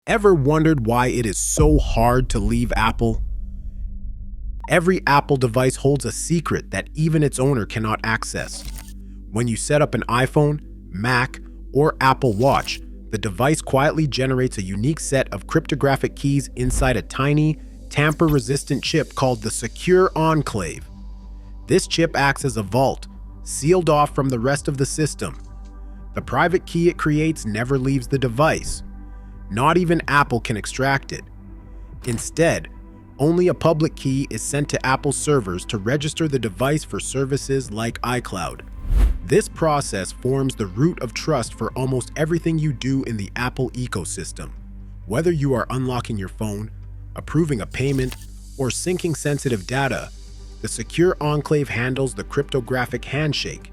Ever wondered why it is so hard to leave Apple? Every Apple device holds a secret that even its owner cannot access. When you set up an iPhone, Mac, or Apple Watch, the device quietly generates a unique set of cryptographic keys inside a tiny, tamper-resistant chip called the Secure Enclave. This chip acts as a vault, sealed off from the rest of the system. The private key it creates never leaves the device. Not even Apple can extract it. Instead, only a public key is sent to Apple servers to register the device for services like iCloud. This process forms the root of trust for almost everything you do in the Apple ecosystem. Whether you are unlocking your phone, approving a payment, or syncing sensitive data, the Secure Enclave handles the cryptographic handshake.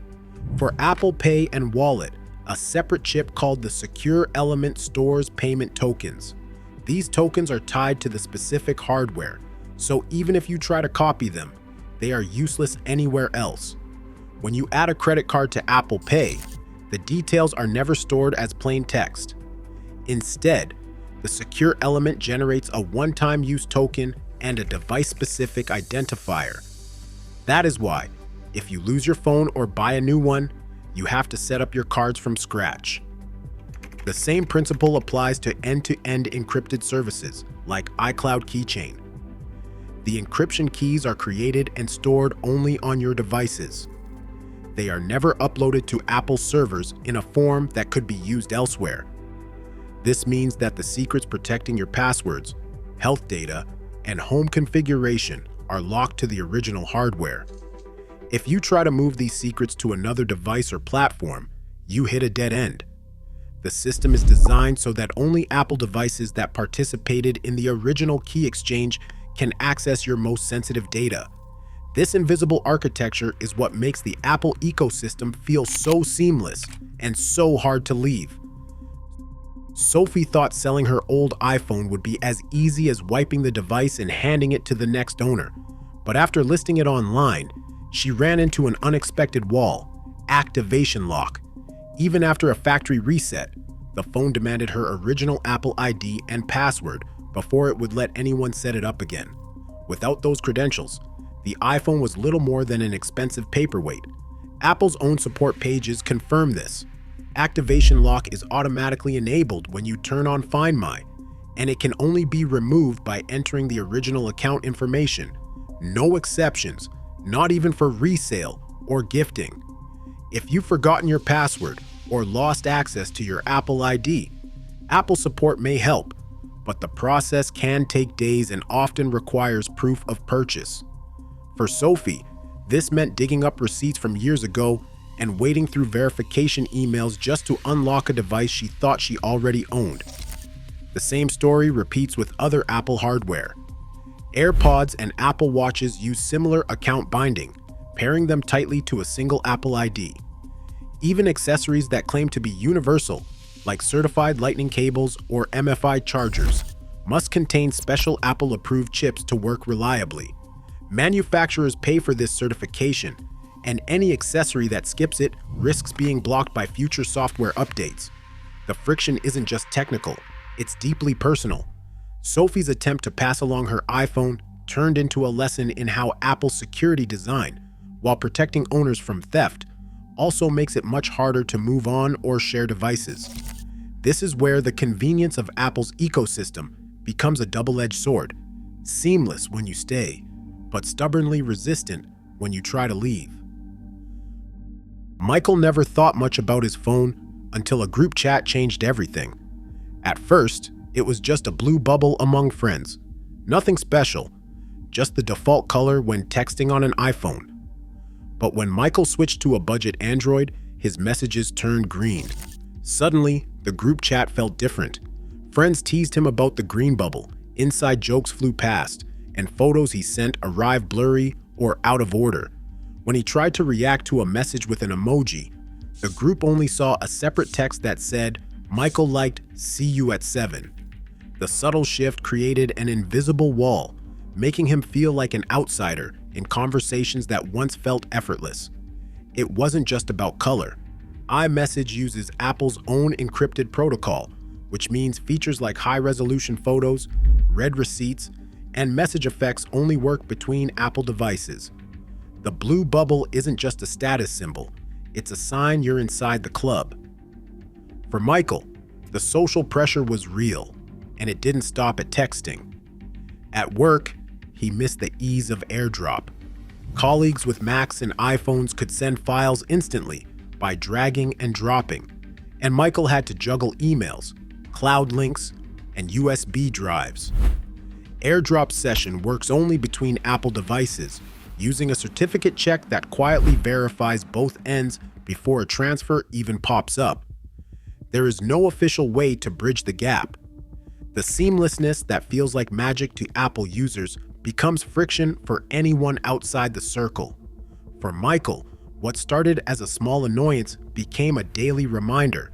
For Apple Pay and Wallet, a separate chip called the Secure Element stores payment tokens. These tokens are tied to the specific hardware, so even if you try to copy them, they are useless anywhere else. When you add a credit card to Apple Pay, the details are never stored as plain text. Instead, the Secure Element generates a one-time use token and a device-specific identifier. That is why, if you lose your phone or buy a new one, you have to set up your cards from scratch. The same principle applies to end-to-end encrypted services like iCloud Keychain. The encryption keys are created and stored only on your devices. They are never uploaded to Apple servers in a form that could be used elsewhere. This means that the secrets protecting your passwords, health data, and home configuration are locked to the original hardware. If you try to move these secrets to another device or platform, you hit a dead end. The system is designed so that only Apple devices that participated in the original key exchange can access your most sensitive data. This invisible architecture is what makes the Apple ecosystem feel so seamless and so hard to leave. Sophie thought selling her old iPhone would be as easy as wiping the device and handing it to the next owner. But after listing it online, she ran into an unexpected wall: activation lock. Even after a factory reset, the phone demanded her original Apple ID and password before it would let anyone set it up again. Without those credentials, the iPhone was little more than an expensive paperweight. Apple's own support pages confirm this. Activation lock is automatically enabled when you turn on Find My, and it can only be removed by entering the original account information. No exceptions, not even for resale or gifting. If you've forgotten your password or lost access to your Apple ID, Apple support may help, but the process can take days and often requires proof of purchase. For Sophie, this meant digging up receipts from years ago and wading through verification emails just to unlock a device she thought she already owned. The same story repeats with other Apple hardware. AirPods and Apple Watches use similar account binding, pairing them tightly to a single Apple ID. Even accessories that claim to be universal, like certified Lightning cables or MFI chargers, must contain special Apple-approved chips to work reliably. Manufacturers pay for this certification, and any accessory that skips it risks being blocked by future software updates. The friction isn't just technical, it's deeply personal. Sophie's attempt to pass along her iPhone turned into a lesson in how Apple's security design, while protecting owners from theft, also makes it much harder to move on or share devices. This is where the convenience of Apple's ecosystem becomes a double-edged sword, seamless when you stay, but stubbornly resistant when you try to leave. Michael never thought much about his phone until a group chat changed everything. At first, it was just a blue bubble among friends. Nothing special, just the default color when texting on an iPhone. But when Michael switched to a budget Android, his messages turned green. Suddenly, the group chat felt different. Friends teased him about the green bubble, inside jokes flew past, and photos he sent arrived blurry or out of order. When he tried to react to a message with an emoji, the group only saw a separate text that said, "Michael liked, see you at 7." The subtle shift created an invisible wall, making him feel like an outsider in conversations that once felt effortless. It wasn't just about color. iMessage uses Apple's own encrypted protocol, which means features like high-resolution photos, read receipts, and message effects only work between Apple devices. The blue bubble isn't just a status symbol, it's a sign you're inside the club. For Michael, the social pressure was real, and it didn't stop at texting. At work, he missed the ease of AirDrop. Colleagues with Macs and iPhones could send files instantly by dragging and dropping, and Michael had to juggle emails, cloud links, and USB drives. AirDrop Session works only between Apple devices, using a certificate check that quietly verifies both ends before a transfer even pops up. There is no official way to bridge the gap. The seamlessness that feels like magic to Apple users becomes friction for anyone outside the circle. For Michael, what started as a small annoyance became a daily reminder.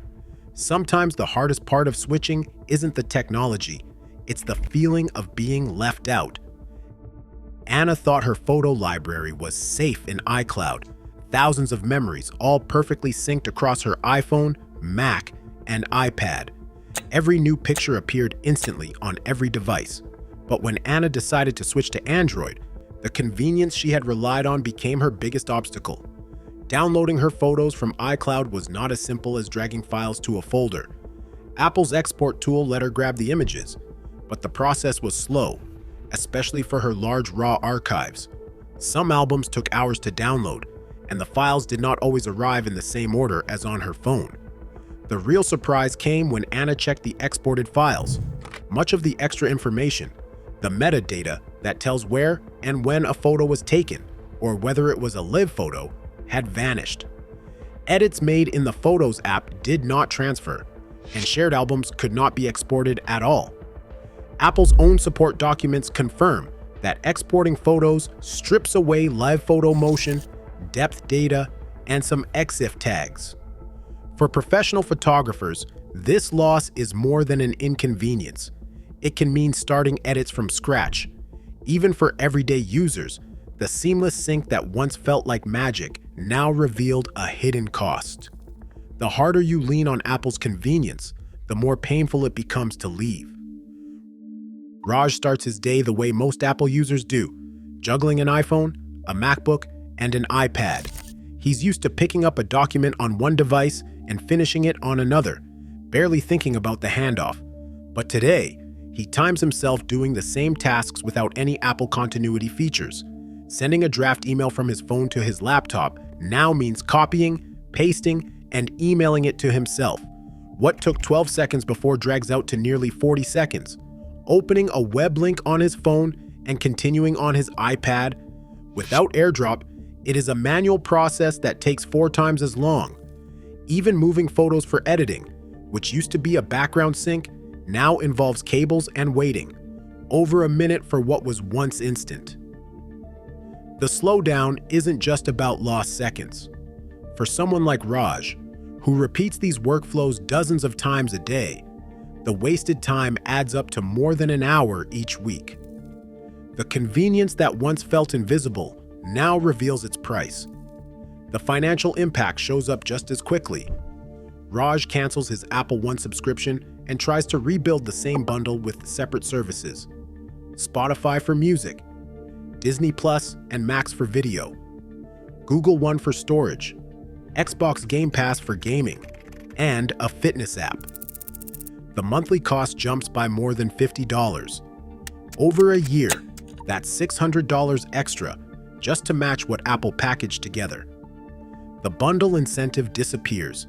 Sometimes the hardest part of switching isn't the technology, it's the feeling of being left out. Anna thought her photo library was safe in iCloud, thousands of memories, all perfectly synced across her iPhone, Mac, and iPad. Every new picture appeared instantly on every device. But when Anna decided to switch to Android, the convenience she had relied on became her biggest obstacle. Downloading her photos from iCloud was not as simple as dragging files to a folder. Apple's export tool let her grab the images, but the process was slow, especially for her large raw archives. Some albums took hours to download, and the files did not always arrive in the same order as on her phone. The real surprise came when Anna checked the exported files. Much of the extra information, the metadata that tells where and when a photo was taken, or whether it was a live photo, had vanished. Edits made in the Photos app did not transfer, and shared albums could not be exported at all. Apple's own support documents confirm that exporting photos strips away live photo motion, depth data, and some EXIF tags. For professional photographers, this loss is more than an inconvenience. It can mean starting edits from scratch. Even for everyday users, the seamless sync that once felt like magic now revealed a hidden cost. The harder you lean on Apple's convenience, the more painful it becomes to leave. Raj starts his day the way most Apple users do, juggling an iPhone, a MacBook, and an iPad. He's used to picking up a document on one device and finishing it on another, barely thinking about the handoff. But today, he times himself doing the same tasks without any Apple continuity features. Sending a draft email from his phone to his laptop now means copying, pasting, and emailing it to himself. What took 12 seconds before drags out to nearly 40 seconds. Opening a web link on his phone and continuing on his iPad. Without AirDrop, it is a manual process that takes 4 times as long. Even moving photos for editing, which used to be a background sync, now involves cables and waiting. Over a minute for what was once instant. The slowdown isn't just about lost seconds. For someone like Raj, who repeats these workflows dozens of times a day, the wasted time adds up to more than an hour each week. The convenience that once felt invisible now reveals its price. The financial impact shows up just as quickly. Raj cancels his Apple One subscription and tries to rebuild the same bundle with separate services. Spotify for music, Disney Plus and Max for video, Google One for storage, Xbox Game Pass for gaming, and a fitness app. The monthly cost jumps by more than $50. Over a year, that's $600 extra just to match what Apple packaged together. The bundle incentive disappears,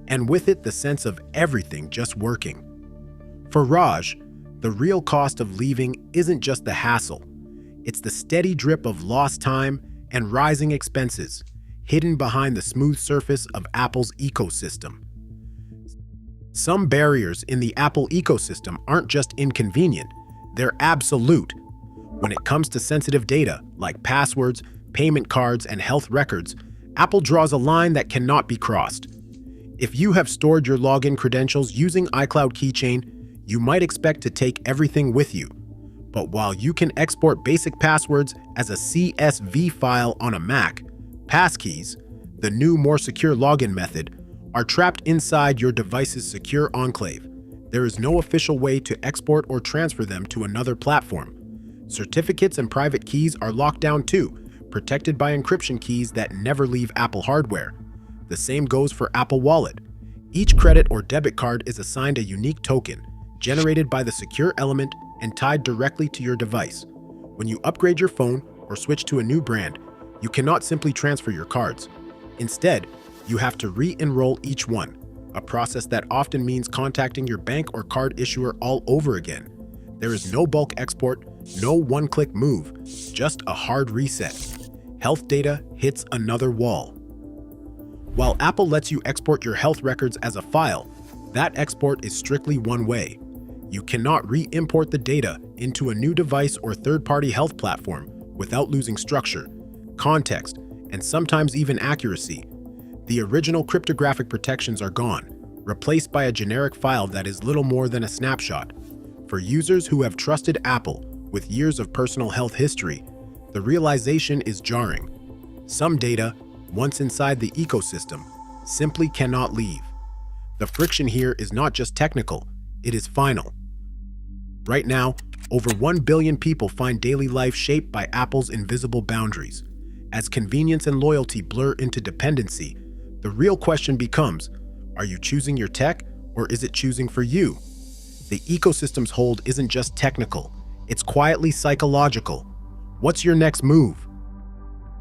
and with it the sense of everything just working. For Raj, the real cost of leaving isn't just the hassle. It's the steady drip of lost time and rising expenses, hidden behind the smooth surface of Apple's ecosystem. Some barriers in the Apple ecosystem aren't just inconvenient, they're absolute. When it comes to sensitive data, like passwords, payment cards, and health records, Apple draws a line that cannot be crossed. If you have stored your login credentials using iCloud Keychain, you might expect to take everything with you. But while you can export basic passwords as a CSV file on a Mac, passkeys, the new, more secure login method, are trapped inside your device's secure enclave. There is no official way to export or transfer them to another platform. Certificates and private keys are locked down too, protected by encryption keys that never leave Apple hardware. The same goes for Apple Wallet. Each credit or debit card is assigned a unique token, generated by the secure element and tied directly to your device. When you upgrade your phone or switch to a new brand, you cannot simply transfer your cards. Instead, you have to re-enroll each one, a process that often means contacting your bank or card issuer all over again. There is no bulk export, no one-click move, just a hard reset. Health data hits another wall. While Apple lets you export your health records as a file, that export is strictly one way. You cannot re-import the data into a new device or third-party health platform without losing structure, context, and sometimes even accuracy. The original cryptographic protections are gone, replaced by a generic file that is little more than a snapshot. For users who have trusted Apple with years of personal health history, the realization is jarring. Some data, once inside the ecosystem, simply cannot leave. The friction here is not just technical, it is final. Right now, over 1 billion people find daily life shaped by Apple's invisible boundaries. As convenience and loyalty blur into dependency, the real question becomes, are you choosing your tech or is it choosing for you? The ecosystem's hold isn't just technical, it's quietly psychological. What's your next move?